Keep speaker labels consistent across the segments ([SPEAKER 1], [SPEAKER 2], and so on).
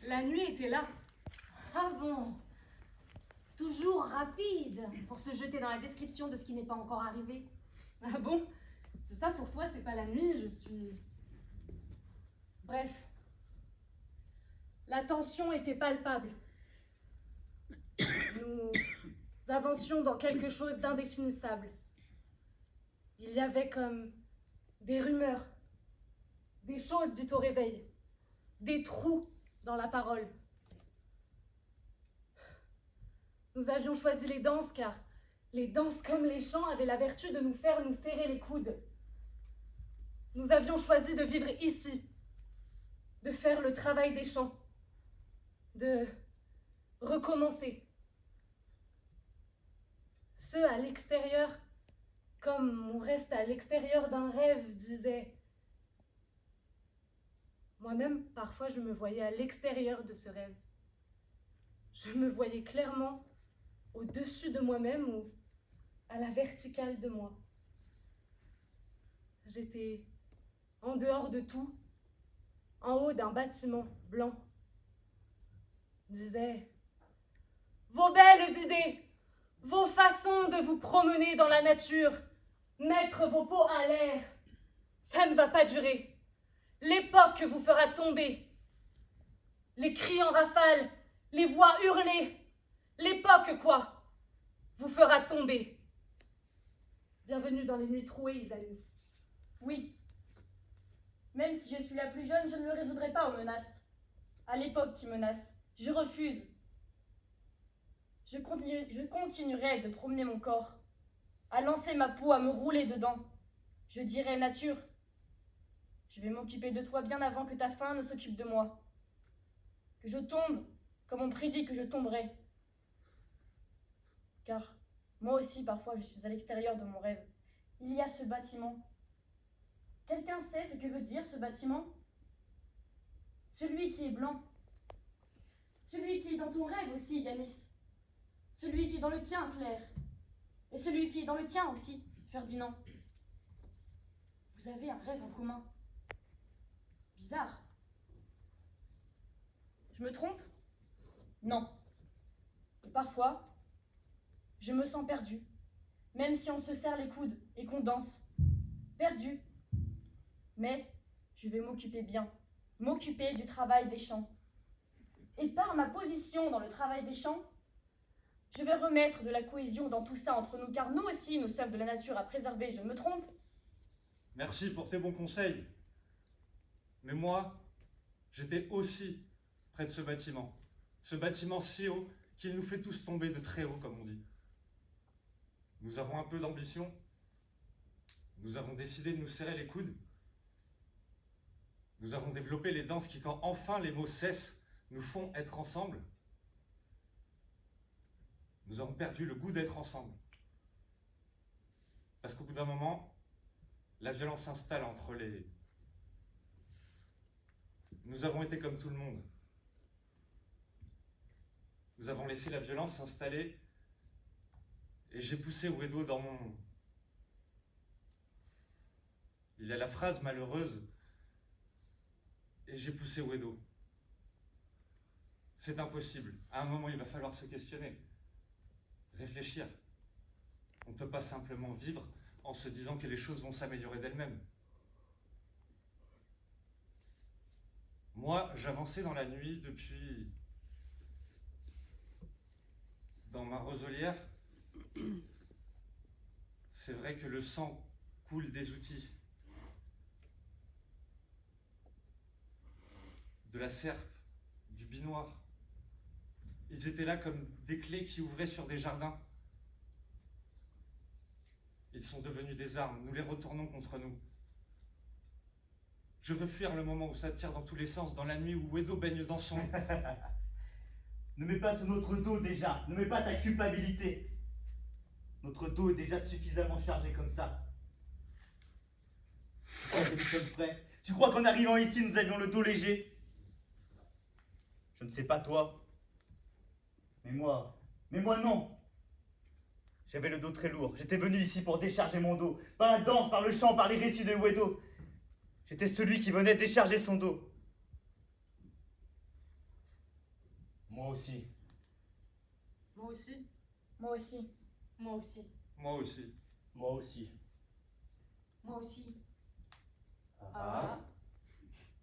[SPEAKER 1] La nuit était là.
[SPEAKER 2] Ah bon? Toujours rapide pour se jeter dans la description de ce qui n'est pas encore arrivé.
[SPEAKER 1] Ah bon? C'est ça pour toi, c'est pas la nuit, je suis... Bref. La tension était palpable. Nous avancions dans quelque chose d'indéfinissable. Il y avait comme des rumeurs, des choses dites au réveil, des trous dans la parole. Nous avions choisi les danses car les danses comme les chants avaient la vertu de nous faire nous serrer les coudes. Nous avions choisi de vivre ici, de faire le travail des chants, de recommencer. Ceux à l'extérieur, comme on reste à l'extérieur d'un rêve, disaient. Moi-même, parfois, je me voyais à l'extérieur de ce rêve. Je me voyais clairement au-dessus de moi-même ou à la verticale de moi. J'étais en dehors de tout, en haut d'un bâtiment blanc. Disait vos belles idées, vos façons de vous promener dans la nature, mettre vos peaux à l'air, ça ne va pas durer. L'époque vous fera tomber. Les cris en rafale, les voix hurlées, l'époque, quoi, vous fera tomber. Bienvenue dans les nuits trouées, Isalis.
[SPEAKER 3] Oui. Même si je suis la plus jeune, je ne me résoudrai pas aux menaces. À l'époque qui menace, je refuse. Je continuerai de promener mon corps, à lancer ma peau, à me rouler dedans. Je dirai nature, je vais m'occuper de toi bien avant que ta faim ne s'occupe de moi. Que je tombe, comme on prédit que je tomberai. Car moi aussi, parfois, je suis à l'extérieur de mon rêve. Il y a ce bâtiment. Quelqu'un sait ce que veut dire ce bâtiment? Celui qui est blanc. Celui qui est dans ton rêve aussi, Yanis. Celui qui est dans le tien, Claire. Et celui qui est dans le tien aussi, Ferdinand. Vous avez un rêve en commun. Bizarre. Je me trompe? Non. Et parfois, je me sens perdue, même si on se serre les coudes et qu'on danse. Perdue. Mais je vais m'occuper bien, m'occuper du travail des champs. Et par ma position dans le travail des champs, je vais remettre de la cohésion dans tout ça entre nous, car nous aussi, nous sommes de la nature à préserver, je me trompe?
[SPEAKER 4] Merci pour tes bons conseils. Mais moi, j'étais aussi près de ce bâtiment si haut qu'il nous fait tous tomber de très haut, comme on dit. Nous avons un peu d'ambition. Nous avons décidé de nous serrer les coudes. Nous avons développé les danses qui, quand enfin les mots cessent, nous font être ensemble. Nous avons perdu le goût d'être ensemble. Parce qu'au bout d'un moment, la violence s'installe entre les... Nous avons été comme tout le monde. Nous avons laissé la violence s'installer et j'ai poussé Wedo dans mon... Il y a la phrase malheureuse et j'ai poussé Wedo. C'est impossible. À un moment, il va falloir se questionner, réfléchir. On ne peut pas simplement vivre en se disant que les choses vont s'améliorer d'elles-mêmes. Moi, j'avançais dans la nuit depuis... Dans ma roselière, c'est vrai que le sang coule des outils. De la serpe, du binoir. Ils étaient là comme des clés qui ouvraient sur des jardins. Ils sont devenus des armes, nous les retournons contre nous. Je veux fuir le moment où ça tire dans tous les sens, dans la nuit où Wedo baigne dans son...
[SPEAKER 5] Ne mets pas sur notre dos déjà, ne mets pas ta culpabilité. Notre dos est déjà suffisamment chargé comme ça. Tu crois que nous sommes prêts? Tu crois qu'en arrivant ici, nous avions le dos léger? Je ne sais pas toi, mais moi non. J'avais le dos très lourd, j'étais venu ici pour décharger mon dos, par la danse, par le chant, par les récits de Wedo. J'étais celui qui venait décharger son dos.
[SPEAKER 6] aussi.
[SPEAKER 1] Moi aussi.
[SPEAKER 3] Moi aussi.
[SPEAKER 1] Moi aussi.
[SPEAKER 4] Moi aussi.
[SPEAKER 6] Moi aussi.
[SPEAKER 2] Moi aussi.
[SPEAKER 1] Ah.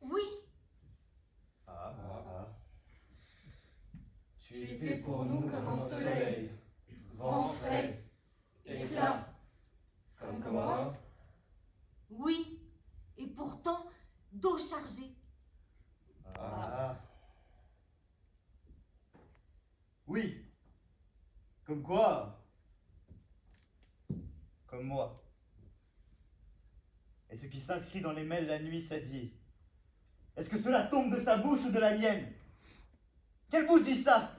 [SPEAKER 2] Oui.
[SPEAKER 6] Tu
[SPEAKER 1] étais pour nous comme un soleil,
[SPEAKER 6] vent frais, éclat,
[SPEAKER 1] comme moi.
[SPEAKER 2] Oui. Et pourtant, dos chargé.
[SPEAKER 5] Oui. Comme quoi? Comme moi. Et ce qui s'inscrit dans les mails la nuit, ça dit. Est-ce que cela tombe de sa bouche ou de la mienne? Quelle bouche dit ça?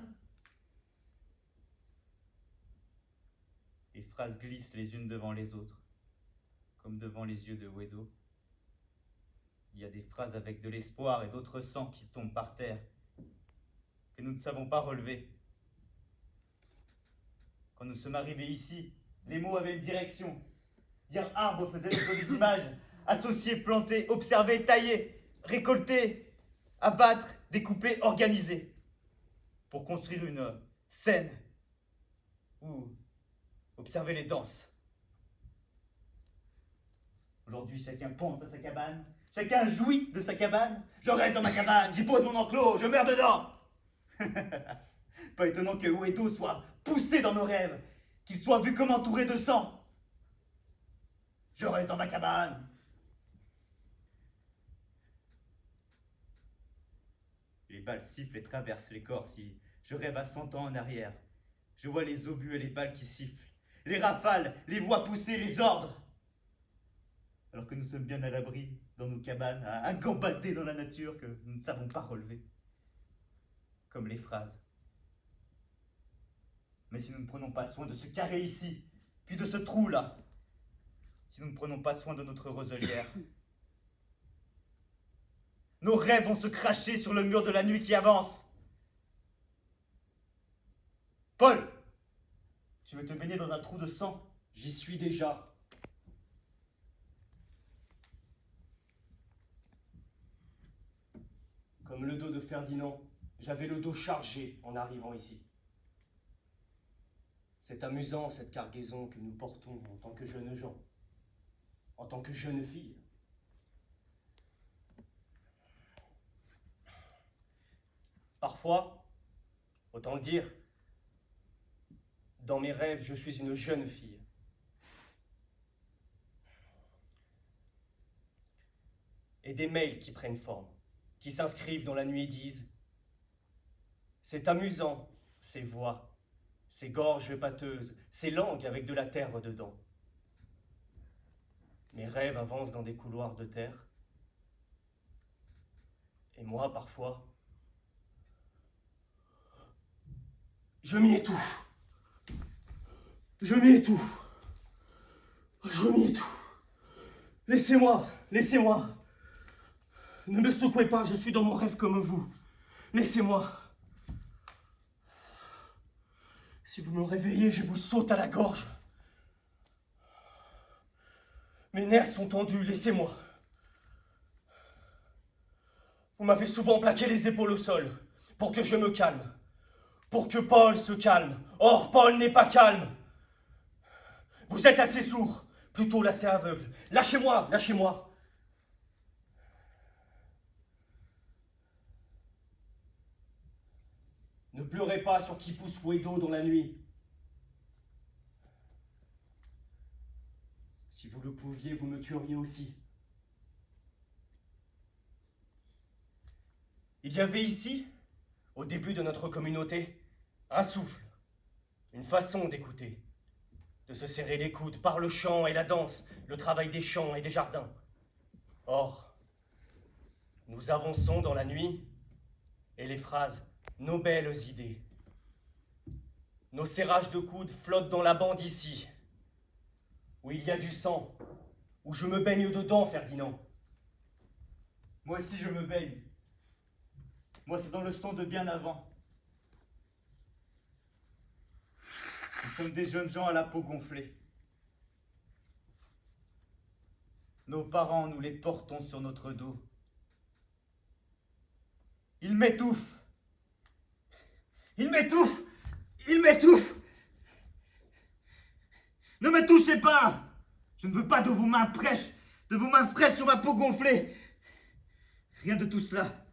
[SPEAKER 5] Les phrases glissent les unes devant les autres, comme devant les yeux de Wedo. Il y a des phrases avec de l'espoir et d'autres sans qui tombent par terre, que nous ne savons pas relever. Quand nous sommes arrivés ici, les mots avaient une direction. Dire arbre faisait écho des images, associer, planter, observer, tailler, récolter, abattre, découper, organiser. Pour construire une scène ou observer les danses. Aujourd'hui, chacun pense à sa cabane, chacun jouit de sa cabane. Je reste dans ma cabane, j'y pose mon enclos, je meurs dedans. Pas étonnant que Uedo soit poussé dans nos rêves, qu'il soit vu comme entouré de sang. Je reste dans ma cabane. Les balles sifflent et traversent les corps. Si je rêve à 100 ans en arrière, je vois les obus et les balles qui sifflent, les rafales, les voix poussées, les ordres. Alors que nous sommes bien à l'abri dans nos cabanes, à gambader dans la nature que nous ne savons pas relever. Comme les phrases. Mais si nous ne prenons pas soin de ce carré ici, puis de ce trou-là, si nous ne prenons pas soin de notre roselière, nos rêves vont se cracher sur le mur de la nuit qui avance. Paul, tu veux te baigner dans un trou de sang?
[SPEAKER 6] J'y suis déjà. Comme le dos de Ferdinand, j'avais le dos chargé en arrivant ici. C'est amusant cette cargaison que nous portons en tant que jeunes gens, en tant que jeunes filles. Parfois, autant le dire, dans mes rêves, je suis une jeune fille. Et des mails qui prennent forme, qui s'inscrivent dans la nuit et disent « C'est amusant, ces voix, ces gorges pâteuses, ces langues avec de la terre dedans. » Mes rêves avancent dans des couloirs de terre. Et moi, parfois, je m'y étouffe. Je m'y étouffe. Je m'y étouffe. Laissez-moi, laissez-moi. Ne me secouez pas, je suis dans mon rêve comme vous. Laissez-moi. Si vous me réveillez, je vous saute à la gorge. Mes nerfs sont tendus, laissez-moi. Vous m'avez souvent plaqué les épaules au sol pour que je me calme. Pour que Paul se calme. Or, Paul n'est pas calme. Vous êtes assez sourd, plutôt assez aveugle. Lâchez-moi, lâchez-moi. Ne pleurez pas sur qui pousse Wedo dans la nuit. Si vous le pouviez, vous me tueriez aussi. Il y avait ici, au début de notre communauté, un souffle, une façon d'écouter, de se serrer les coudes par le chant et la danse, le travail des champs et des jardins. Or, nous avançons dans la nuit et les phrases, nos belles idées, nos serrages de coudes flottent dans la bande ici, où il y a du sang, où je me baigne dedans, Ferdinand.
[SPEAKER 5] Moi aussi je me baigne. Moi c'est dans le sang de bien avant. Nous sommes des jeunes gens à la peau gonflée. Nos parents, nous les portons sur notre dos. Ils m'étouffent. Il m'étouffe! Il m'étouffe! Ne me touchez pas! Je ne veux pas de vos mains fraîches sur ma peau gonflée. Rien de tout cela.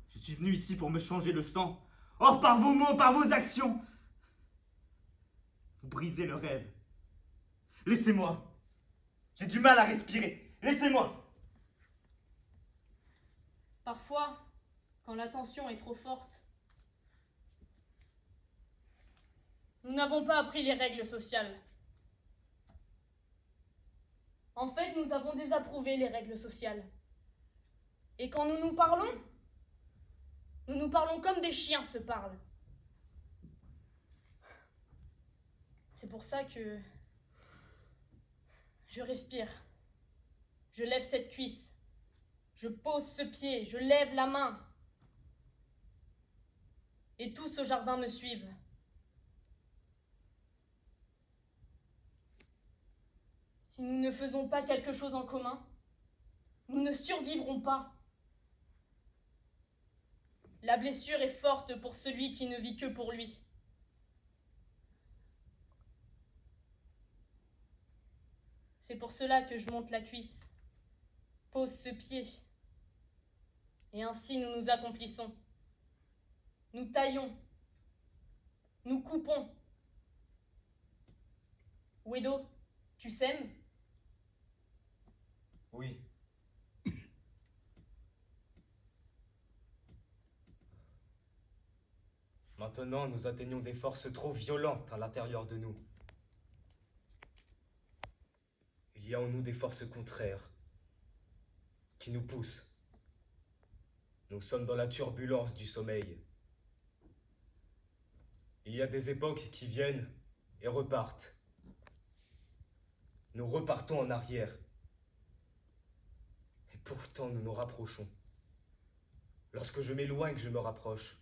[SPEAKER 5] Je suis venu ici pour me changer le sang. Or, par vos mots, par vos actions, vous brisez le rêve. Laissez-moi. J'ai du mal à respirer. Laissez-moi.
[SPEAKER 3] Parfois, quand la tension est trop forte, nous n'avons pas appris les règles sociales. En fait, nous avons désapprouvé les règles sociales. Et quand nous nous parlons comme des chiens se parlent. C'est pour ça que je respire. Je lève cette cuisse. Je pose ce pied. Je lève la main. Et tout ce jardin me suivent. Si nous ne faisons pas quelque chose en commun, nous ne survivrons pas. La blessure est forte pour celui qui ne vit que pour lui. C'est pour cela que je monte la cuisse, pose ce pied, et ainsi nous nous accomplissons. Nous taillons, nous coupons. Wedo, tu sèmes?
[SPEAKER 6] Oui. Maintenant, nous atteignons des forces trop violentes à l'intérieur de nous. Il y a en nous des forces contraires qui nous poussent. Nous sommes dans la turbulence du sommeil. Il y a des époques qui viennent et repartent. Nous repartons en arrière. Et pourtant, nous nous rapprochons. Lorsque je m'éloigne, je me rapproche.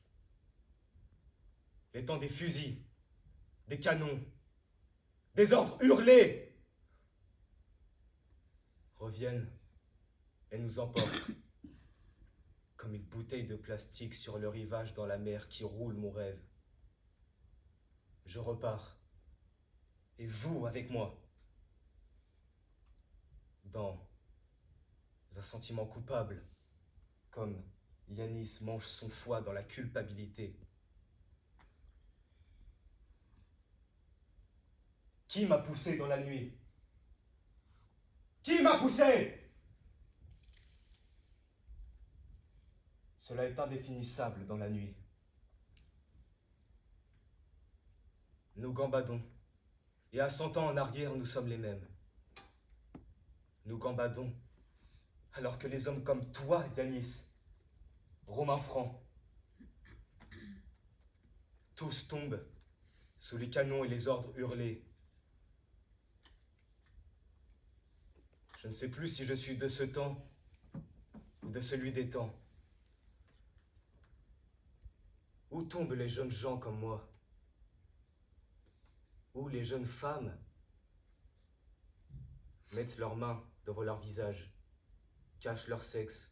[SPEAKER 6] Les temps des fusils, des canons, des ordres hurlés reviennent et nous emportent comme une bouteille de plastique sur le rivage dans la mer qui roule mon rêve. Je repars, et vous avec moi, dans un sentiment coupable, comme Yanis mange son foie dans la culpabilité. Qui m'a poussé dans la nuit? Qui m'a poussé? Cela est indéfinissable dans la nuit. Nous gambadons, et à 100 ans en arrière, nous sommes les mêmes. Nous gambadons, alors que les hommes comme toi, Yanis, Romain Franc, tous tombent sous les canons et les ordres hurlés. Je ne sais plus si je suis de ce temps ou de celui des temps. Où tombent les jeunes gens comme moi? Où les jeunes femmes mettent leurs mains devant leur visage, cachent leur sexe,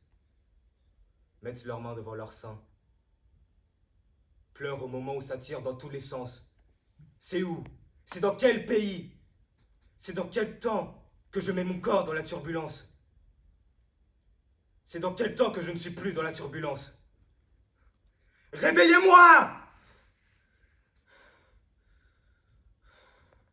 [SPEAKER 6] mettent leurs mains devant leur sein, pleurent au moment où ça tire dans tous les sens. C'est où? C'est dans quel pays? C'est dans quel temps que je mets mon corps dans la turbulence? C'est dans quel temps que je ne suis plus dans la turbulence? Réveillez-moi!